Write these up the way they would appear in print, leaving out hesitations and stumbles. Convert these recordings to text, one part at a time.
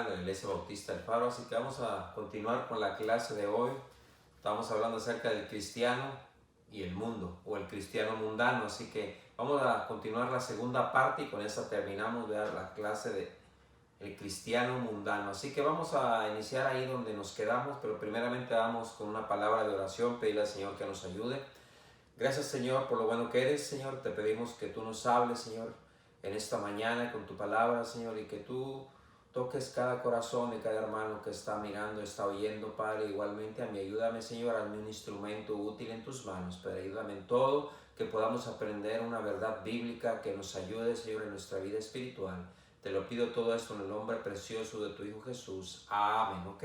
de la Iglesia Bautista del Faro, así que vamos a continuar con la clase de hoy. Estamos hablando acerca del cristiano y el mundo, o el cristiano mundano, así que vamos a continuar la segunda parte y con esa terminamos de la clase de el cristiano mundano. Así que vamos a iniciar ahí donde nos quedamos, pero primeramente vamos con una palabra de oración, pedirle al Señor que nos ayude. Gracias, Señor, por lo bueno que eres, Señor. Te pedimos que tú nos hables, Señor, en esta mañana con tu palabra, Señor, y que tú toques cada corazón de cada hermano que está mirando, está oyendo, Padre. Igualmente a mí, ayúdame, Señor, hazme un instrumento útil en tus manos, pero ayúdame en todo, que podamos aprender una verdad bíblica que nos ayude, Señor, en nuestra vida espiritual. Te lo pido todo esto en el nombre precioso de tu Hijo Jesús. Amén, ¿ok?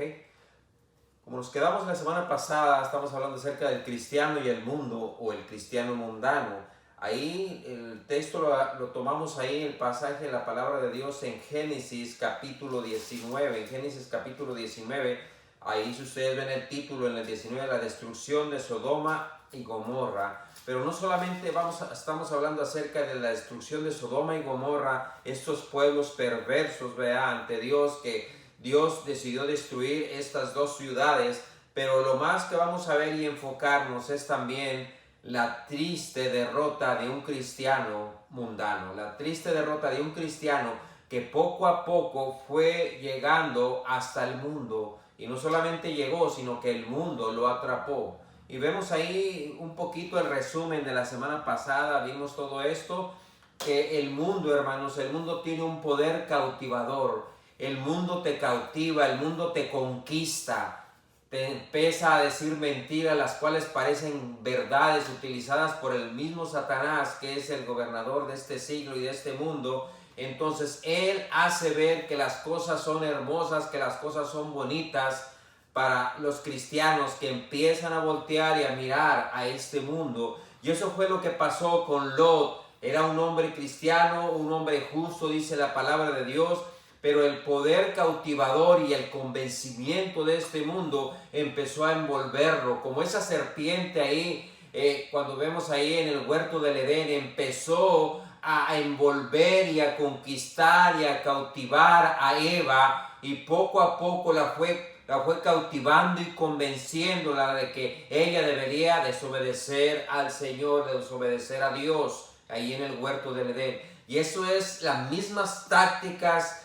Como nos quedamos la semana pasada, estamos hablando acerca del cristiano y el mundo, o el cristiano mundano. Ahí el texto lo tomamos ahí, el pasaje de la palabra de Dios en Génesis capítulo 19. En Génesis capítulo 19, ahí si ustedes ven el título en el 19, la destrucción de Sodoma y Gomorra. Pero no solamente estamos hablando acerca de la destrucción de Sodoma y Gomorra, estos pueblos perversos, ante Dios, que Dios decidió destruir estas dos ciudades, pero lo más que vamos a ver y enfocarnos es también la triste derrota de un cristiano mundano, la triste derrota de un cristiano que poco a poco fue llegando hasta el mundo, y no solamente llegó, sino que el mundo lo atrapó. Y vemos ahí un poquito el resumen de la semana pasada, vimos todo esto, que el mundo, hermanos, el mundo tiene un poder cautivador. El mundo te cautiva, el mundo te conquista, te empieza a decir mentiras, las cuales parecen verdades utilizadas por el mismo Satanás, que es el gobernador de este siglo y de este mundo. Entonces él hace ver que las cosas son hermosas, que las cosas son bonitas para los cristianos, que empiezan a voltear y a mirar a este mundo. Y eso fue lo que pasó con Lot. Era un hombre cristiano, un hombre justo, dice la palabra de Dios, pero el poder cautivador y el convencimiento de este mundo empezó a envolverlo, como esa serpiente ahí, cuando vemos ahí en el huerto del Edén, empezó a envolver y a conquistar y a cautivar a Eva, y poco a poco la fue cautivando y convenciéndola de que ella debería desobedecer al Señor, desobedecer a Dios, ahí en el huerto del Edén. Y eso es las mismas tácticas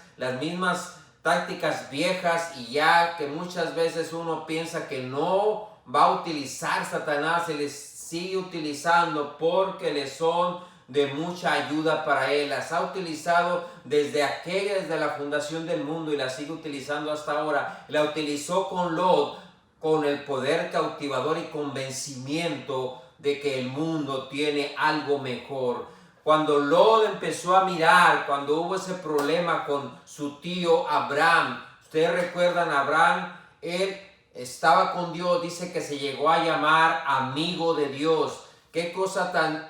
viejas, y ya que muchas veces uno piensa que no va a utilizar Satanás, se les sigue utilizando porque le son de mucha ayuda para él. Las ha utilizado desde la fundación del mundo y la sigue utilizando hasta ahora. La utilizó con Lot, con el poder cautivador y convencimiento de que el mundo tiene algo mejor. Cuando Lot empezó a mirar, cuando hubo ese problema con su tío Abraham, ustedes recuerdan a Abraham, él estaba con Dios, dice que se llegó a llamar amigo de Dios. Qué cosa tan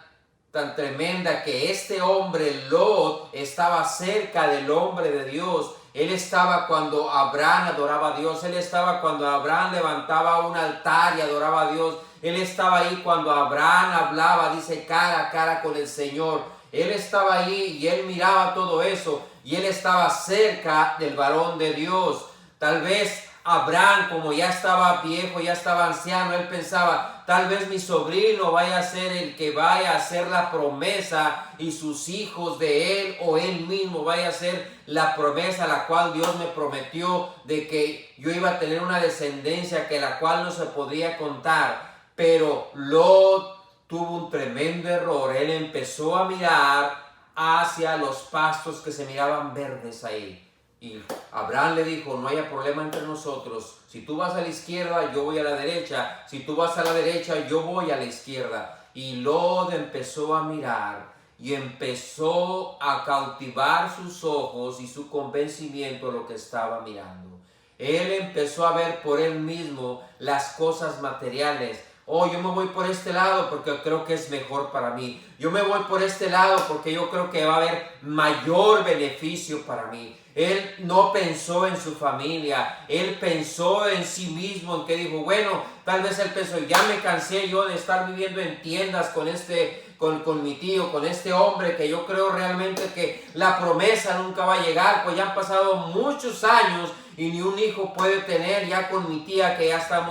tremenda, que este hombre Lot estaba cerca del hombre de Dios. Él estaba cuando Abraham adoraba a Dios, él estaba cuando Abraham levantaba un altar y adoraba a Dios. Él estaba ahí cuando Abraham hablaba, dice, cara a cara con el Señor. Él estaba ahí y él miraba todo eso, y él estaba cerca del varón de Dios. Tal vez Abraham, como ya estaba viejo, ya estaba anciano, él pensaba, tal vez mi sobrino vaya a ser el que vaya a hacer la promesa, y sus hijos de él o él mismo vaya a hacer la promesa la cual Dios me prometió, de que yo iba a tener una descendencia que la cual no se podría contar. Pero Lot tuvo un tremendo error. Él empezó a mirar hacia los pastos que se miraban verdes ahí. Y Abraham le dijo, no haya problema entre nosotros. Si tú vas a la izquierda, yo voy a la derecha. Si tú vas a la derecha, yo voy a la izquierda. Y Lot empezó a mirar y empezó a cautivar sus ojos y su convencimiento lo que estaba mirando. Él empezó a ver por él mismo las cosas materiales. oh, yo me voy por este lado porque creo que es mejor para mí. Yo me voy por este lado porque yo creo que va a haber mayor beneficio para mí. Él no pensó en su familia, él pensó en sí mismo, en que dijo, bueno, tal vez él pensó, ya me cansé yo de estar viviendo en tiendas con mi tío, con este hombre que yo creo realmente que la promesa nunca va a llegar, pues ya han pasado muchos años y ni un hijo puede tener, ya con mi tía que ya está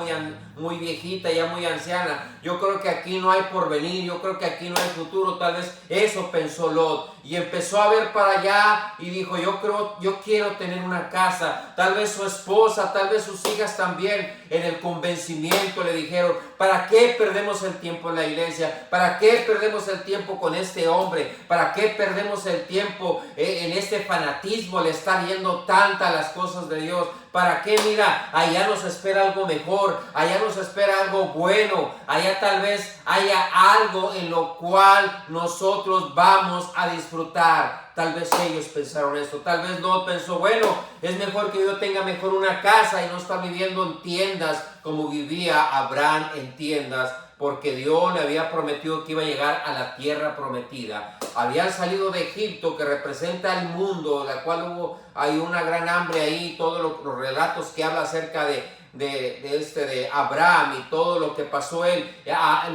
muy viejita, ya muy anciana. Yo creo que aquí no hay porvenir, yo creo que aquí no hay futuro. Tal vez eso pensó Lot y empezó a ver para allá y dijo, yo quiero tener una casa. Tal vez su esposa, tal vez sus hijas también en el convencimiento le dijeron, ¿para qué perdemos el tiempo en la iglesia? ¿Para qué perdemos el tiempo con este hombre? ¿Para qué perdemos el tiempo en este fanatismo, le está yendo tantas las cosas de Dios? ¿Para qué? Mira, allá nos espera algo mejor, allá nos espera algo bueno, allá tal vez haya algo en lo cual nosotros vamos a disfrutar. Tal vez ellos pensaron esto, tal vez Lot pensó, bueno, es mejor que yo tenga mejor una casa y no estar viviendo en tiendas como vivía Abraham en tiendas, porque Dios le había prometido que iba a llegar a la tierra prometida. Habían salido de Egipto, que representa el mundo, la cual hay una gran hambre ahí, todos los relatos que habla acerca de Abraham y todo lo que pasó él.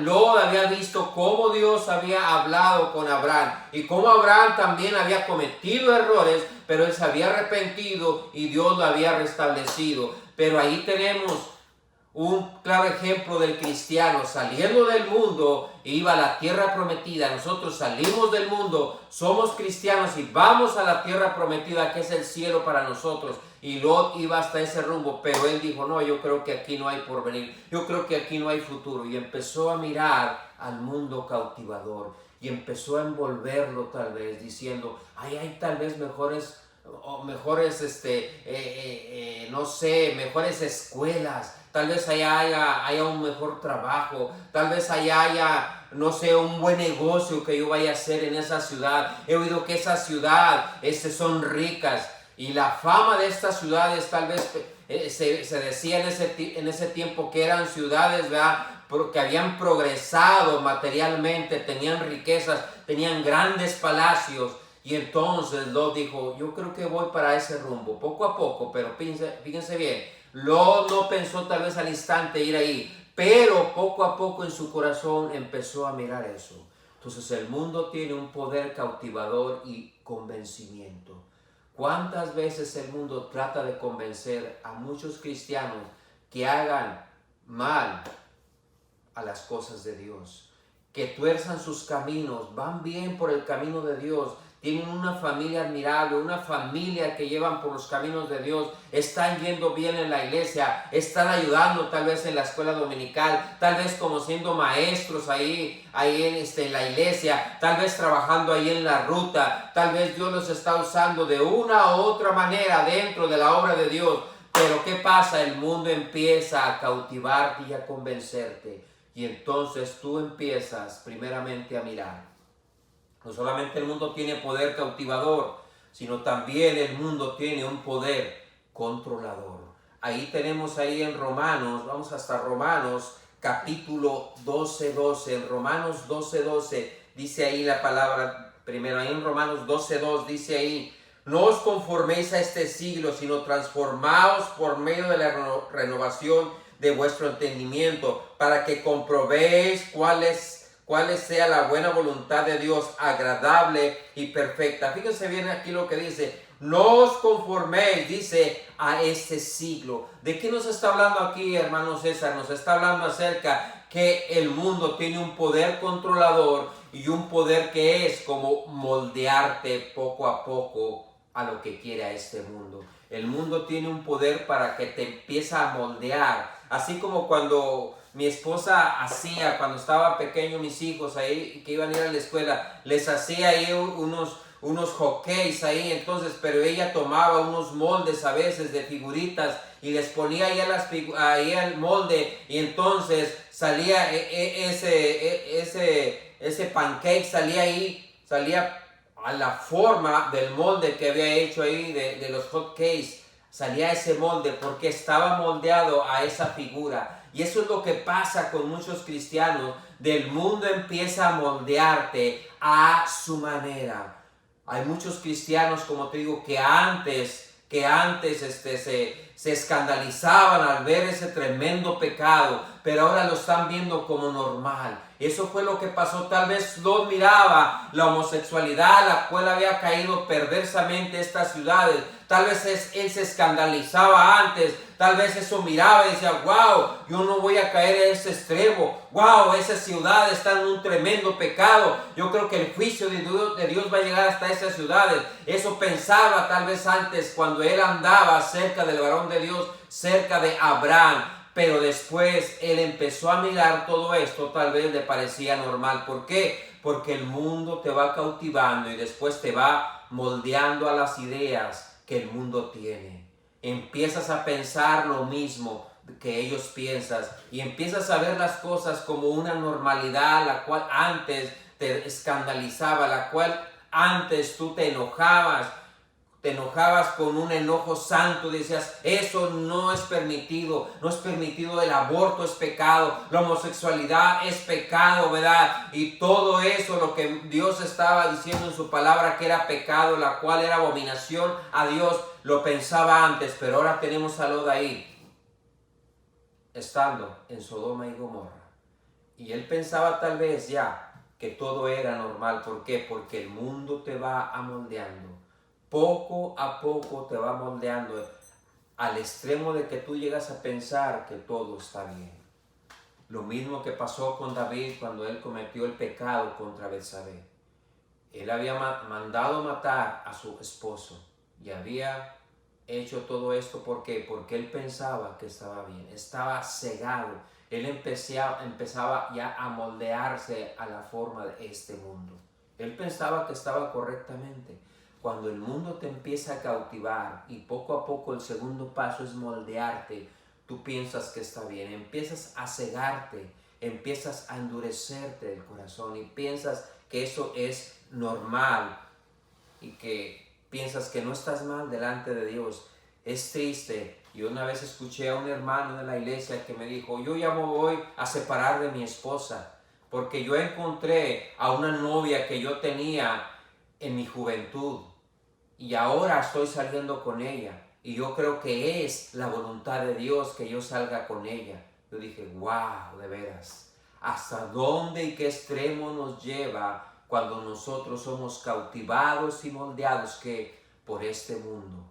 Lot había visto cómo Dios había hablado con Abraham y cómo Abraham también había cometido errores, pero él se había arrepentido y Dios lo había restablecido. Pero ahí tenemos un claro ejemplo del cristiano saliendo del mundo, iba a la tierra prometida. Nosotros salimos del mundo, somos cristianos y vamos a la tierra prometida, que es el cielo para nosotros. Y Lot iba hasta ese rumbo, pero él dijo, no, yo creo que aquí no hay porvenir, yo creo que aquí no hay futuro. Y empezó a mirar al mundo cautivador y empezó a envolverlo tal vez, diciendo, hay tal vez mejores no sé, mejores escuelas, tal vez allá haya un mejor trabajo, tal vez allá haya, no sé, un buen negocio que yo vaya a hacer en esa ciudad. He oído que esa ciudad son ricas y la fama de estas ciudades tal vez se decía en ese tiempo que eran ciudades, ¿verdad?, porque habían progresado materialmente, tenían riquezas, tenían grandes palacios. Y entonces Lot dijo, yo creo que voy para ese rumbo, poco a poco, pero fíjense bien, Lot no pensó tal vez al instante ir ahí, pero poco a poco en su corazón empezó a mirar eso. Entonces el mundo tiene un poder cautivador y convencimiento. ¿Cuántas veces el mundo trata de convencer a muchos cristianos que hagan mal a las cosas de Dios, que tuerzan sus caminos, van bien por el camino de Dios, tienen una familia admirable, una familia que llevan por los caminos de Dios, están yendo bien en la iglesia, están ayudando tal vez en la escuela dominical, tal vez como siendo maestros ahí en la iglesia, tal vez trabajando ahí en la ruta, tal vez Dios los está usando de una u otra manera dentro de la obra de Dios. Pero ¿qué pasa? El mundo empieza a cautivarte y a convencerte. Y entonces tú empiezas primeramente a mirar. No solamente el mundo tiene poder cautivador, sino también el mundo tiene un poder controlador. Ahí tenemos ahí en Romanos, vamos hasta Romanos capítulo 12:12. En Romanos 12:12 dice ahí la palabra, primero ahí en Romanos 12:2 dice ahí, no os conforméis a este siglo, sino transformaos por medio de la renovación de vuestro entendimiento, para que comprobéis cuál sea la buena voluntad de Dios, agradable y perfecta. Fíjense bien aquí lo que dice, no os conforméis, dice, a este siglo. ¿De qué nos está hablando aquí, hermano César? Nos está hablando acerca que el mundo tiene un poder controlador y un poder que es como moldearte poco a poco a lo que quiere este mundo. El mundo tiene un poder para que te empiece a moldear, así como cuando mi esposa hacía, cuando estaba pequeño, mis hijos ahí que iban a ir a la escuela, les hacía ahí unos hockeys ahí, entonces, pero ella tomaba unos moldes a veces de figuritas y les ponía ahí el molde, y entonces salía ese pancake, salía a la forma del molde que había hecho ahí de los hot cakes, salía ese molde porque estaba moldeado a esa figura. Y eso es lo que pasa con muchos cristianos. Del mundo empieza a moldearte a su manera. Hay muchos cristianos, como te digo, que antes se escandalizaban al ver ese tremendo pecado, pero ahora lo están viendo como normal. Eso fue lo que pasó. Tal vez lo miraba la homosexualidad, la cual había caído perversamente en estas ciudades. Tal vez él se escandalizaba antes. Tal vez eso miraba y decía, wow, yo no voy a caer en ese extremo. Wow, esa ciudad está en un tremendo pecado. Yo creo que el juicio de Dios va a llegar hasta esas ciudades. Eso pensaba tal vez antes cuando él andaba cerca del varón de Dios, cerca de Abraham. Pero después él empezó a mirar todo esto, tal vez le parecía normal. ¿Por qué? Porque el mundo te va cautivando y después te va moldeando a las ideas que el mundo tiene. Empiezas a pensar lo mismo que ellos piensan y empiezas a ver las cosas como una normalidad, la cual antes te escandalizaba, la cual antes tú te enojabas con un enojo santo, decías, eso no es permitido, el aborto es pecado, la homosexualidad es pecado, ¿verdad? Y todo eso, lo que Dios estaba diciendo en su palabra que era pecado, la cual era abominación a Dios, lo pensaba antes, pero ahora tenemos a Lot ahí, estando en Sodoma y Gomorra. Y él pensaba tal vez ya que todo era normal. ¿Por qué? Porque el mundo te va amoldeando. Poco a poco te va moldeando al extremo de que tú llegas a pensar que todo está bien. Lo mismo que pasó con David cuando él cometió el pecado contra Betsabé. Él había mandado matar a su esposo y había hecho todo esto. ¿Por qué? Porque él pensaba que estaba bien, estaba cegado. Él empezaba ya a moldearse a la forma de este mundo. Él pensaba que estaba correctamente. Cuando el mundo te empieza a cautivar y poco a poco el segundo paso es moldearte, tú piensas que está bien, empiezas a cegarte, empiezas a endurecerte el corazón y piensas que eso es normal y que piensas que no estás mal delante de Dios. Es triste. Yo una vez escuché a un hermano de la iglesia que me dijo, yo ya me voy a separar de mi esposa porque yo encontré a una novia que yo tenía en mi juventud y ahora estoy saliendo con ella y yo creo que es la voluntad de Dios que yo salga con ella. Yo dije, wow, de veras, ¿hasta dónde y qué extremo nos lleva cuando nosotros somos cautivados y moldeados por este mundo?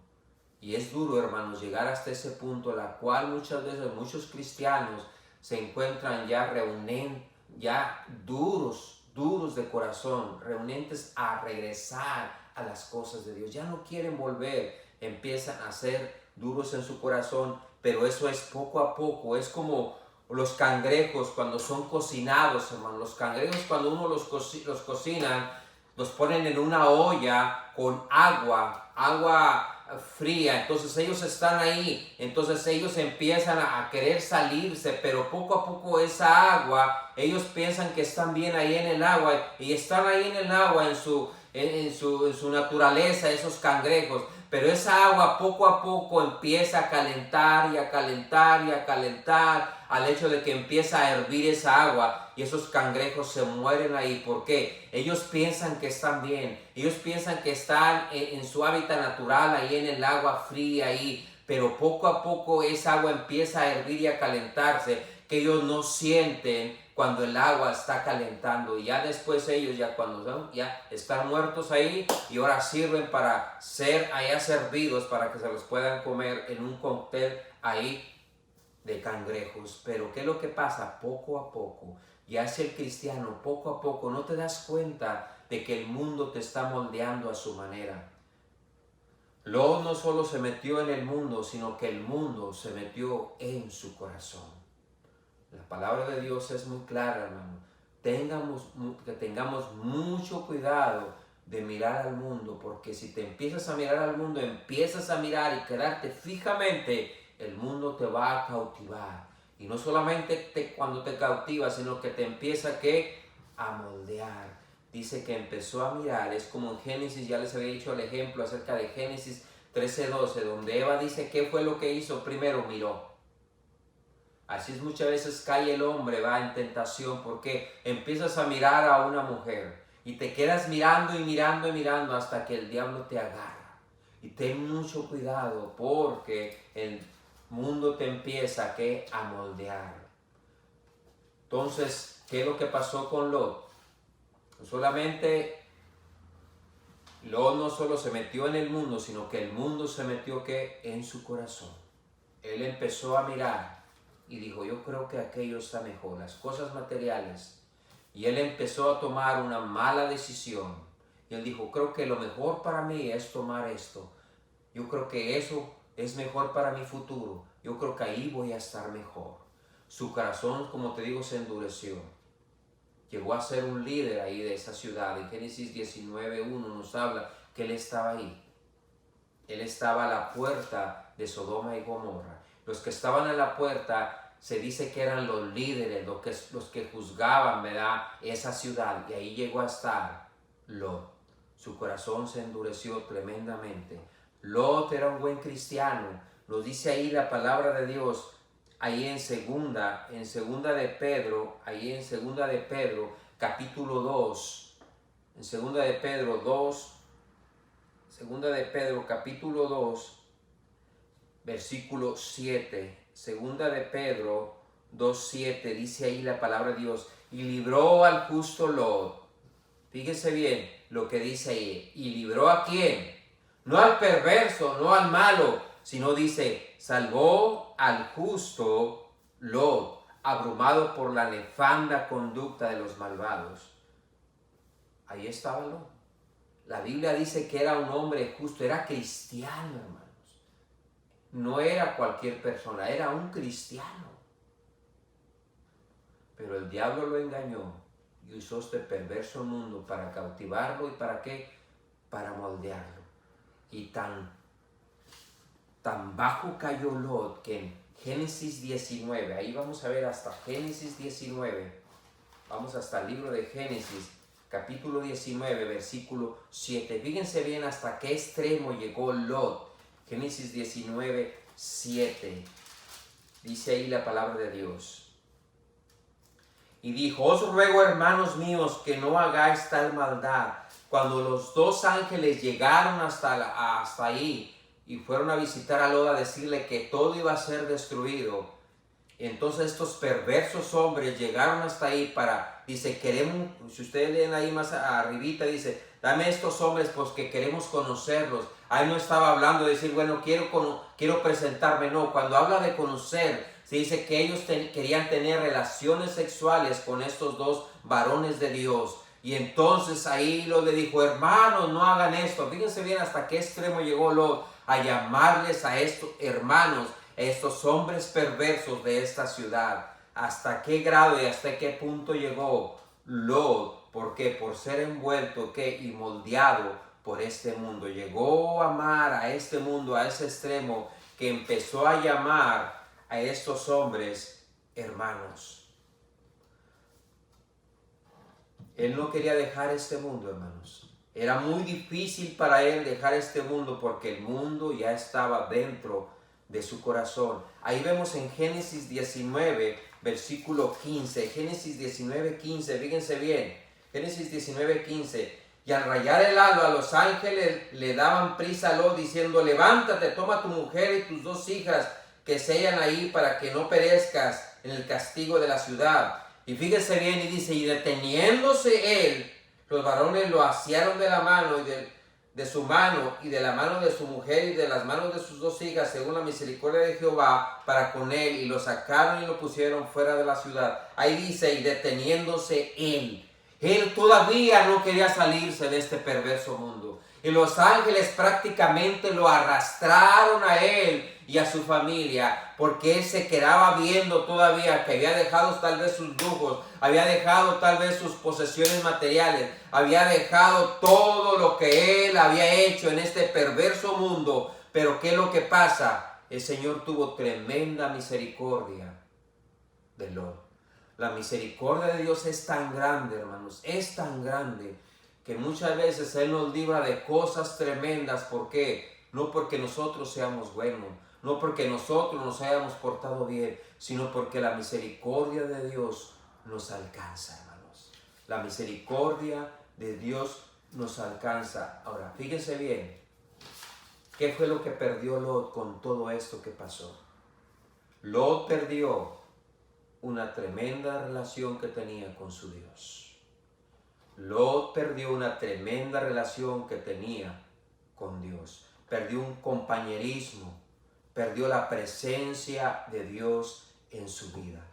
Y es duro, hermanos, llegar hasta ese punto, la cual muchas veces muchos cristianos se encuentran ya duros de corazón, renuentes a regresar a las cosas de Dios. Ya no quieren volver, empiezan a ser duros en su corazón, pero eso es poco a poco. Es como los cangrejos cuando son cocinados, hermano. Los cangrejos cuando uno los cocina, los ponen en una olla con agua fría, entonces ellos están ahí, entonces ellos empiezan a querer salirse, pero poco a poco esa agua, ellos piensan que están bien ahí en el agua y están ahí en el agua en su naturaleza, esos cangrejos, pero esa agua poco a poco empieza a calentar y a calentar y a calentar al hecho de que empieza a hervir esa agua y esos cangrejos se mueren ahí. ¿Por qué? Ellos piensan que están bien, ellos piensan que están en su hábitat natural, ahí en el agua fría, ahí, pero poco a poco esa agua empieza a hervir y a calentarse, que ellos no sienten cuando el agua está calentando y ya después ellos ya están muertos ahí y ahora sirven para ser allá servidos para que se los puedan comer en un cóctel ahí de cangrejos. Pero ¿qué es lo que pasa? Poco a poco, ya es el cristiano, poco a poco, no te das cuenta de que el mundo te está moldeando a su manera. Lot no solo se metió en el mundo, sino que el mundo se metió en su corazón. La palabra de Dios es muy clara, hermano. Que tengamos mucho cuidado de mirar al mundo, porque si te empiezas a mirar al mundo, empiezas a mirar y quedarte fijamente, el mundo te va a cautivar. Y no solamente cuando te cautiva, sino que te empieza a moldear. Dice que empezó a mirar, es como en Génesis, ya les había dicho el ejemplo acerca de Génesis 13:12, donde Eva dice, ¿qué fue lo que hizo? Primero miró. Así es, muchas veces cae el hombre, va en tentación, porque empiezas a mirar a una mujer y te quedas mirando y mirando y mirando hasta que el diablo te agarra. Y ten mucho cuidado, porque el mundo te empieza a moldear. Entonces, ¿qué es lo que pasó con Lot? Lot no solo se metió en el mundo, sino que el mundo se metió en su corazón. Él empezó a mirar y dijo, yo creo que aquello está mejor, las cosas materiales. Y él empezó a tomar una mala decisión. Y él dijo, creo que lo mejor para mí es tomar esto. Yo creo que eso es mejor para mi futuro. Yo creo que ahí voy a estar mejor. Su corazón, como te digo, se endureció. Llegó a ser un líder ahí de esa ciudad. En Génesis 19:1 nos habla que él estaba ahí. Él estaba a la puerta de Sodoma y Gomorra. Los que estaban a la puerta se dice que eran los líderes, los que juzgaban, ¿verdad?, esa ciudad. Y ahí llegó a estar Lot. Su corazón se endureció tremendamente. Lot era un buen cristiano. Nos dice ahí la palabra de Dios, ahí en segunda de Pedro, capítulo 2. En segunda de Pedro, capítulo 2, versículo 7. Segunda de Pedro 2:7, dice ahí la palabra de Dios, y libró al justo Lot. Fíjese bien lo que dice ahí. ¿Y libró a quién? No al perverso, no al malo, sino dice, salvó al justo Lot, abrumado por la nefanda conducta de los malvados. Ahí estaba Lot. La Biblia dice que era un hombre justo, era cristiano, hermanos. No era cualquier persona, era un cristiano. Pero el diablo lo engañó y usó este perverso mundo para cautivarlo. ¿Y para qué? Para moldearlo. Y tan bajo cayó Lot que en Génesis 19, ahí vamos a ver hasta Génesis 19, vamos hasta el libro de Génesis, capítulo 19, versículo 7. Fíjense bien hasta qué extremo llegó Lot. Génesis 19, 7. Dice ahí la palabra de Dios. Y dijo, os ruego, hermanos míos, que no hagáis tal maldad. Cuando los dos ángeles llegaron hasta ahí y fueron a visitar a Lot a decirle que todo iba a ser destruido, entonces estos perversos hombres llegaron hasta ahí dice, queremos, si ustedes leen ahí más arribita, dice, dame estos hombres pues que queremos conocerlos. Ahí no estaba hablando de decir, bueno, quiero presentarme, no. Cuando habla de conocer, se dice que ellos querían tener relaciones sexuales con estos dos varones de Dios. Y entonces ahí Lot le dijo, hermanos, no hagan esto. Fíjense bien hasta qué extremo llegó Lot a llamarles a estos hermanos, a estos hombres perversos de esta ciudad. Hasta qué grado y hasta qué punto llegó Lot. ¿Por qué? Por ser envuelto y moldeado por este mundo. Llegó a amar a este mundo, a ese extremo, que empezó a llamar a estos hombres hermanos. Él no quería dejar este mundo, hermanos. Era muy difícil para él dejar este mundo porque el mundo ya estaba dentro de su corazón. Ahí vemos en Génesis 19, versículo 15. Génesis 19, 15, fíjense bien. Génesis 19, 15. Y al rayar el alba, los ángeles le daban prisa a Lot diciendo, levántate, toma tu mujer y tus dos hijas que se hallan ahí para que no perezcas en el castigo de la ciudad. Y fíjese bien, y dice, y deteniéndose él, los varones lo asiaron de la mano y de su mano y de la mano de su mujer y de las manos de sus dos hijas, según la misericordia de Jehová, para con él, y lo sacaron y lo pusieron fuera de la ciudad. Ahí dice, y deteniéndose él todavía no quería salirse de este perverso mundo. Y los ángeles prácticamente lo arrastraron a él y a su familia, porque él se quedaba viendo todavía que había dejado tal vez sus lujos, había dejado tal vez sus posesiones materiales, había dejado todo lo que él había hecho en este perverso mundo. Pero ¿qué es lo que pasa? El Señor tuvo tremenda misericordia de Lot. La misericordia de Dios es tan grande, hermanos, es tan grande, que muchas veces Él nos libra de cosas tremendas. ¿Por qué? No porque nosotros seamos buenos, no porque nosotros nos hayamos portado bien, sino porque la misericordia de Dios nos alcanza, hermanos. La misericordia de Dios nos alcanza. Ahora, fíjense bien, ¿qué fue lo que perdió Lot con todo esto que pasó? Lot perdió una tremenda relación que tenía con su Dios. Lot perdió una tremenda relación que tenía con Dios. Perdió un compañerismo, perdió la presencia de Dios en su vida.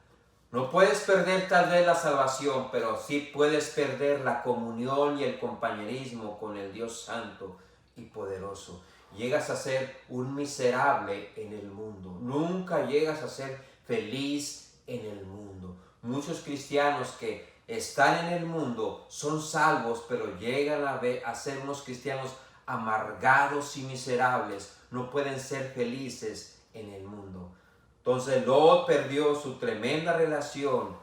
No puedes perder tal vez la salvación, pero sí puedes perder la comunión y el compañerismo con el Dios Santo y poderoso. Llegas a ser un miserable en el mundo. Nunca llegas a ser feliz en el mundo. Muchos cristianos que están en el mundo son salvos, pero llegan a ser unos cristianos amargados y miserables. No pueden ser felices en el mundo. Entonces Lot perdió su tremenda relación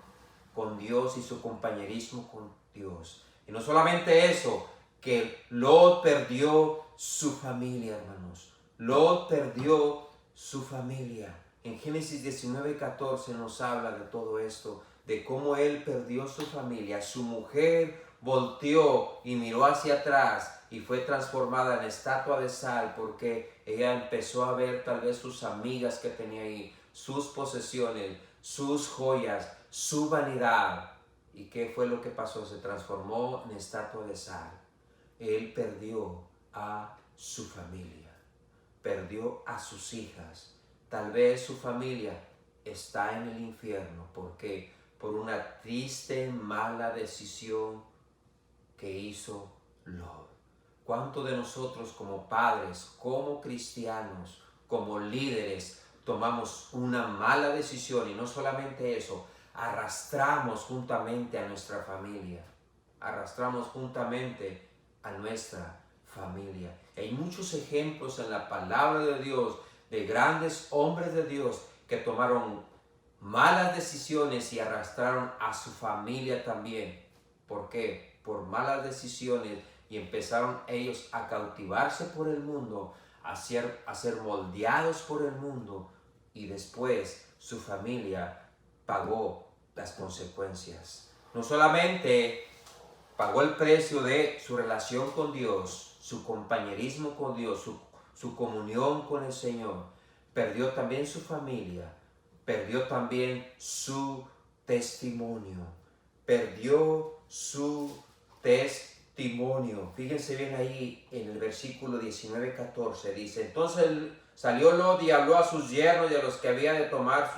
con Dios y su compañerismo con Dios. Y no solamente eso, que Lot perdió su familia, hermanos. Lot perdió su familia. En Génesis 19:14 nos habla de todo esto, de cómo él perdió su familia. Su mujer volteó y miró hacia atrás y fue transformada en estatua de sal porque ella empezó a ver tal vez sus amigas que tenía ahí, sus posesiones, sus joyas, su vanidad. ¿Y qué fue lo que pasó? Se transformó en estatua de sal. Él perdió a su familia, perdió a sus hijas. Tal vez su familia está en el infierno. ¿Por qué? Por una triste, mala decisión que hizo Lot. ¿Cuántos de nosotros como padres, como cristianos, como líderes, tomamos una mala decisión? Y no solamente eso, arrastramos juntamente a nuestra familia. Arrastramos juntamente a nuestra familia. Hay muchos ejemplos en la palabra de Dios de grandes hombres de Dios que tomaron malas decisiones y arrastraron a su familia también. ¿Por qué? Por malas decisiones, y empezaron ellos a cautivarse por el mundo, a ser moldeados por el mundo, y después su familia pagó las consecuencias. No solamente pagó el precio de su relación con Dios, su compañerismo con Dios, su comunión con el Señor, perdió también su familia, perdió también su testimonio, perdió su testimonio. Fíjense bien ahí en el versículo 19:14, dice: entonces salió Lot y habló a sus yernos y a los que habían de tomar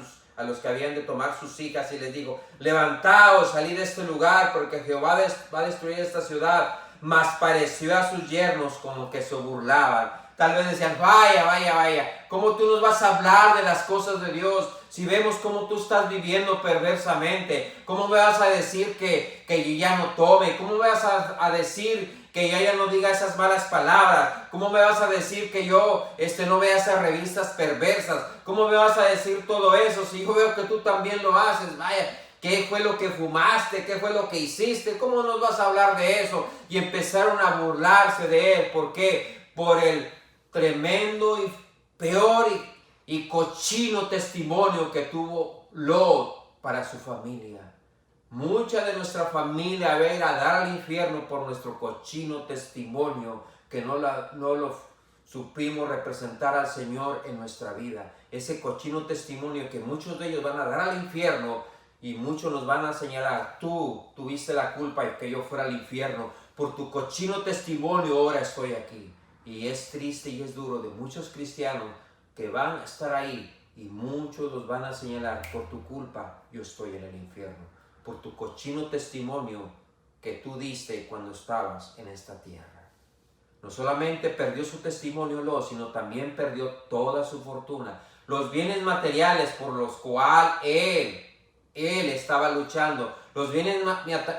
sus hijas, y les dijo: levantaos, salid de este lugar, porque Jehová va a destruir esta ciudad. Mas pareció a sus yernos como que se burlaban. Tal vez decían: vaya, ¿cómo tú nos vas a hablar de las cosas de Dios si vemos cómo tú estás viviendo perversamente? ¿Cómo me vas a decir que yo ya no tome? ¿Cómo me vas a decir que ya no diga esas malas palabras? ¿Cómo me vas a decir que yo no vea esas revistas perversas? ¿Cómo me vas a decir todo eso si yo veo que tú también lo haces? Vaya, ¿qué fue lo que fumaste? ¿Qué fue lo que hiciste? ¿Cómo nos vas a hablar de eso? Y empezaron a burlarse de él. ¿Por qué? Por el tremendo y peor y cochino testimonio que tuvo Lot para su familia. Mucha de nuestra familia va a ir a dar al infierno por nuestro cochino testimonio, que no lo supimos representar al Señor en nuestra vida. Ese cochino testimonio que muchos de ellos van a dar al infierno, y muchos nos van a señalar: tú tuviste la culpa de que yo fuera al infierno. Por tu cochino testimonio ahora estoy aquí. Y es triste y es duro de muchos cristianos que van a estar ahí, y muchos los van a señalar: por tu culpa yo estoy en el infierno, por tu cochino testimonio que tú diste cuando estabas en esta tierra. No solamente perdió su testimonio Lot, sino también perdió toda su fortuna, los bienes materiales por los cuales él estaba luchando, los bienes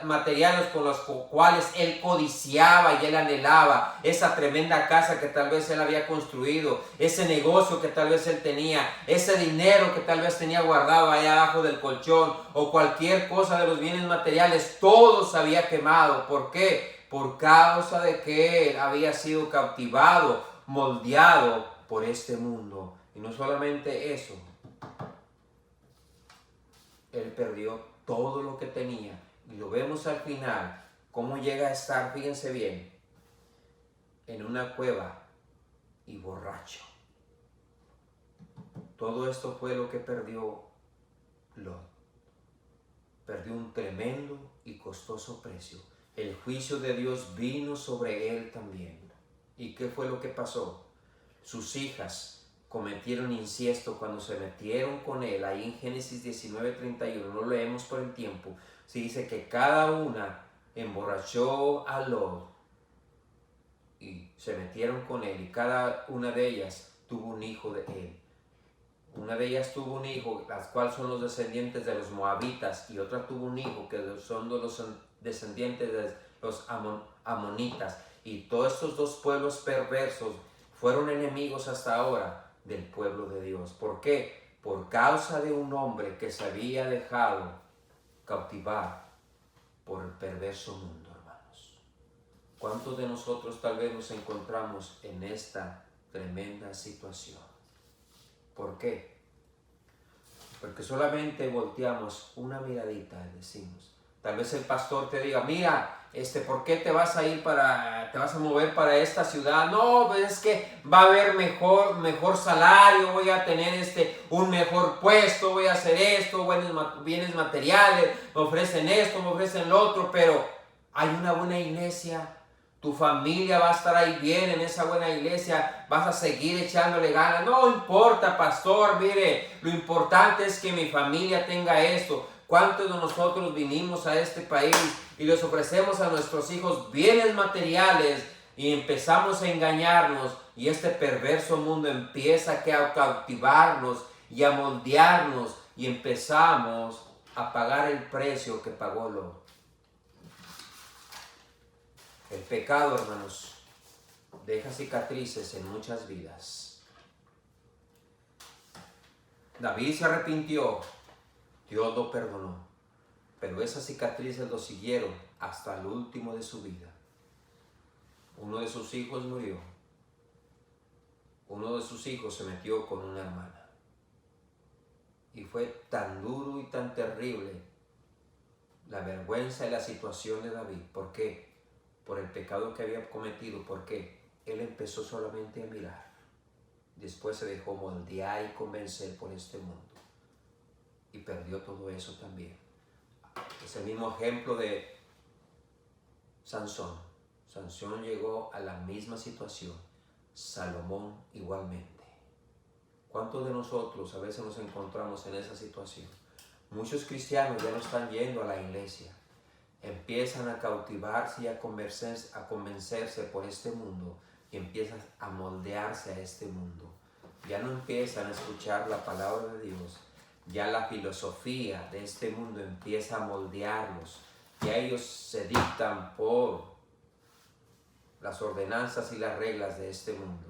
materiales con los cuales él codiciaba y él anhelaba, esa tremenda casa que tal vez él había construido, ese negocio que tal vez él tenía, ese dinero que tal vez tenía guardado allá abajo del colchón, o cualquier cosa de los bienes materiales, todo se había quemado. ¿Por qué? Por causa de que él había sido cautivado, moldeado por este mundo. Y no solamente eso, él perdió todo lo que tenía. Y lo vemos al final, cómo llega a estar, fíjense bien, en una cueva y borracho. Todo esto fue lo que perdió Lot. Perdió un tremendo y costoso precio. El juicio de Dios vino sobre él también. ¿Y qué fue lo que pasó? Sus hijas cometieron incesto cuando se metieron con él. Ahí en Génesis 19:31, no leemos por el tiempo, se dice que cada una emborrachó a Lot y se metieron con él, y cada una de ellas tuvo un hijo de él. Una de ellas tuvo un hijo, las cuales son los descendientes de los moabitas, y otra tuvo un hijo que son de los descendientes de los amonitas. Y todos estos dos pueblos perversos fueron enemigos hasta ahora del pueblo de Dios. ¿Por qué? Por causa de un hombre que se había dejado cautivar por el perverso mundo, hermanos. ¿Cuántos de nosotros tal vez nos encontramos en esta tremenda situación? ¿Por qué? Porque solamente volteamos una miradita y decimos, tal vez el pastor te diga, mira, ¿por qué te vas a mover para esta ciudad? No, pues es que va a haber mejor salario, voy a tener un mejor puesto, voy a hacer esto, bienes materiales, me ofrecen esto, me ofrecen lo otro, pero hay una buena iglesia. Tu familia va a estar ahí bien en esa buena iglesia, vas a seguir echándole ganas. No importa, pastor, mire, lo importante es que mi familia tenga esto. ¿Cuántos de nosotros vinimos a este país y les ofrecemos a nuestros hijos bienes materiales y empezamos a engañarnos, y este perverso mundo empieza a cautivarnos y a moldearnos, y empezamos a pagar el precio que pagó Lot? El pecado, hermanos, deja cicatrices en muchas vidas. David se arrepintió, Dios lo perdonó, pero esas cicatrices lo siguieron hasta el último de su vida. Uno de sus hijos murió. Uno de sus hijos se metió con una hermana. Y fue tan duro y tan terrible la vergüenza y la situación de David. ¿Por qué? Por el pecado que había cometido, porque él empezó solamente a mirar. Después se dejó moldear y convencer por este mundo. Y perdió todo eso también. Es el mismo ejemplo de Sansón. Sansón llegó a la misma situación. Salomón igualmente. ¿Cuántos de nosotros a veces nos encontramos en esa situación? Muchos cristianos ya no están yendo a la iglesia. Empiezan a cautivarse y a convencerse por este mundo, y empiezan a moldearse a este mundo. Ya no empiezan a escuchar la palabra de Dios. Ya la filosofía de este mundo empieza a moldearlos. Ya ellos se dictan por las ordenanzas y las reglas de este mundo.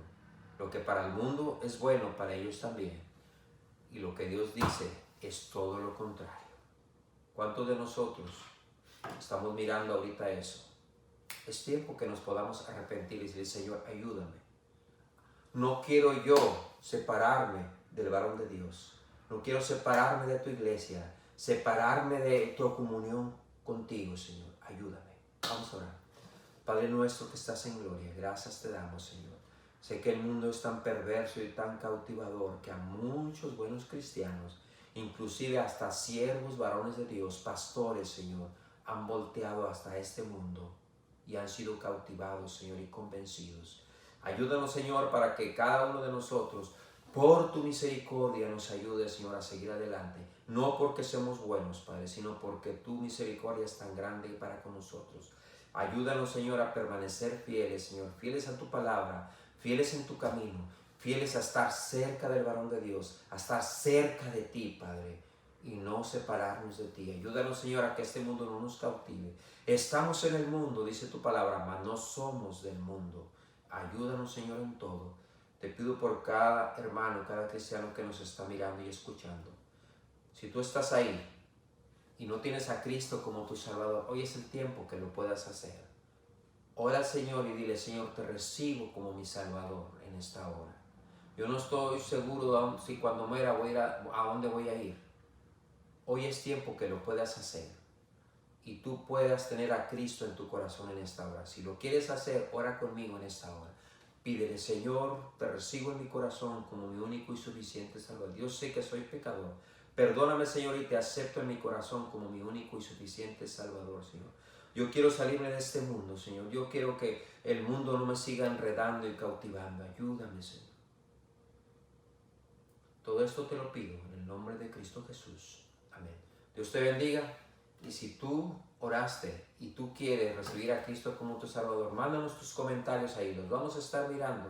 Lo que para el mundo es bueno, para ellos también. Y lo que Dios dice es todo lo contrario. ¿Cuántos de nosotros estamos mirando ahorita eso? Es tiempo que nos podamos arrepentir y decir, Señor, ayúdame. No quiero yo separarme del varón de Dios. No quiero separarme de tu iglesia, separarme de tu comunión contigo, Señor. Ayúdame. Vamos a orar. Padre nuestro que estás en gloria, gracias te damos, Señor. Sé que el mundo es tan perverso y tan cautivador que a muchos buenos cristianos, inclusive hasta siervos varones de Dios, pastores, Señor, han volteado hasta este mundo y han sido cautivados, Señor, y convencidos. Ayúdanos, Señor, para que cada uno de nosotros, por tu misericordia, nos ayude, Señor, a seguir adelante. No porque somos buenos, Padre, sino porque tu misericordia es tan grande para con nosotros. Ayúdanos, Señor, a permanecer fieles, Señor, fieles a tu palabra, fieles en tu camino, fieles a estar cerca del varón de Dios, a estar cerca de ti, Padre, y no separarnos de ti. Ayúdanos, Señor, a que este mundo no nos cautive. Estamos en el mundo, dice tu palabra, mas no somos del mundo. Ayúdanos, Señor, en todo. Te pido por cada hermano, cada cristiano que nos está mirando y escuchando. Si tú estás ahí y no tienes a Cristo como tu Salvador, hoy es el tiempo que lo puedas hacer. Ora al Señor y dile, Señor, te recibo como mi Salvador en esta hora. Yo no estoy seguro si cuando muera voy a ir a dónde voy a ir. Hoy es tiempo que lo puedas hacer y tú puedas tener a Cristo en tu corazón en esta hora. Si lo quieres hacer, ora conmigo en esta hora. Pídele: Señor, te recibo en mi corazón como mi único y suficiente Salvador. Yo sé que soy pecador. Perdóname, Señor, y te acepto en mi corazón como mi único y suficiente Salvador, Señor. Yo quiero salirme de este mundo, Señor. Yo quiero que el mundo no me siga enredando y cautivando. Ayúdame, Señor. Todo esto te lo pido en el nombre de Cristo Jesús. Amén. Dios te bendiga. Y si tú oraste y tú quieres recibir a Cristo como tu Salvador, mándanos tus comentarios ahí. Los vamos a estar mirando.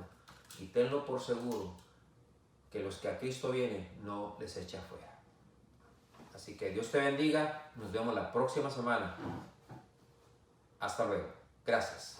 Y tenlo por seguro que los que a Cristo vienen no les echa fuera. Así que Dios te bendiga. Nos vemos la próxima semana. Hasta luego. Gracias.